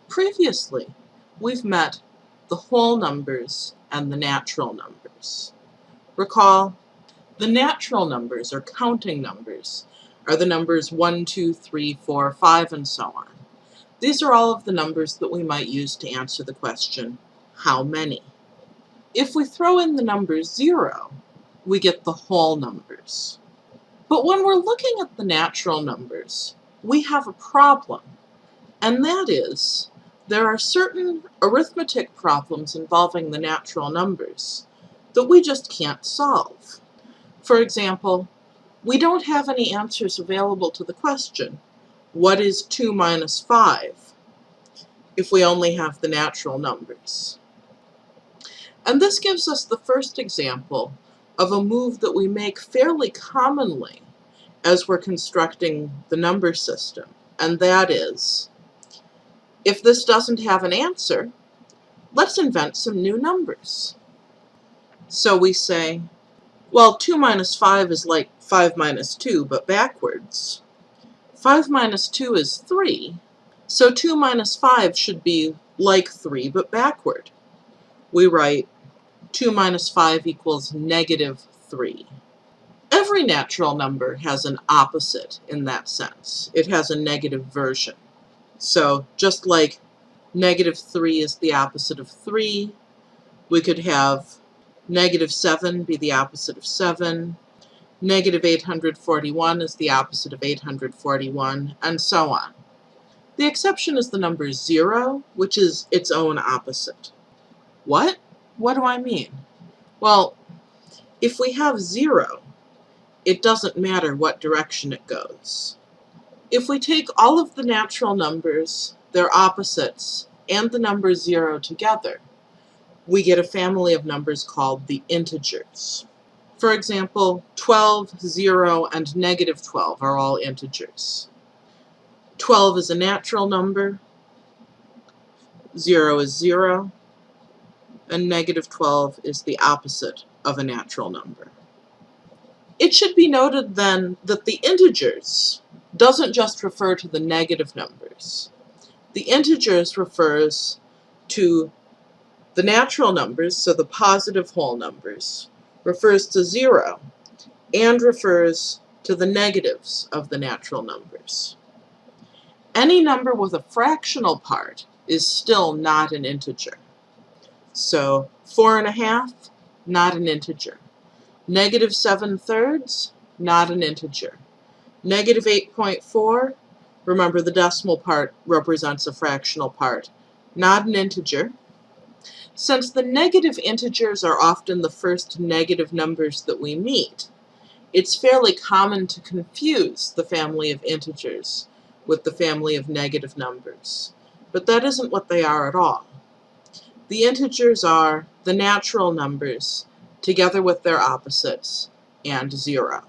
Previously, we've met the whole numbers and the natural numbers. Recall, the natural numbers, or counting numbers, are the numbers 1, 2, 3, 4, 5, and so on. These are all of the numbers that we might use to answer the question, how many? If we throw in the number 0, we get the whole numbers. But when we're looking at the natural numbers, we have a problem, and that is, there are certain arithmetic problems involving the natural numbers that we just can't solve. For example, we don't have any answers available to the question, what is 2 minus 5, if we only have the natural numbers. And this gives us the first example of a move that we make fairly commonly as we're constructing the number system, and that is, if this doesn't have an answer, let's invent some new numbers. So we say, well, 2 minus 5 is like 5 minus 2, but backwards. 5 minus 2 is 3, so 2 minus 5 should be like 3, but backward. We write 2 minus 5 equals negative 3. Every natural number has an opposite in that sense. It has a negative version. So just like negative 3 is the opposite of 3, we could have negative 7 be the opposite of 7, negative 841 is the opposite of 841, and so on. The exception is the number 0, which is its own opposite. What? What do I mean? Well, if we have 0, it doesn't matter what direction it goes. If we take all of the natural numbers, their opposites, and the number 0 together, we get a family of numbers called the integers. For example, 12, 0, and negative 12 are all integers. 12 is a natural number, 0 is 0, and negative 12 is the opposite of a natural number. It should be noted then that the integers doesn't just refer to the negative numbers. The integers refers to the natural numbers, so the positive whole numbers, refers to 0, and refers to the negatives of the natural numbers. Any number with a fractional part is still not an integer. So 4.5, not an integer. Negative 7/3, not an integer. Negative 8.4, remember the decimal part represents a fractional part, not an integer. Since the negative integers are often the first negative numbers that we meet, it's fairly common to confuse the family of integers with the family of negative numbers. But that isn't what they are at all. The integers are the natural numbers together with their opposites and 0.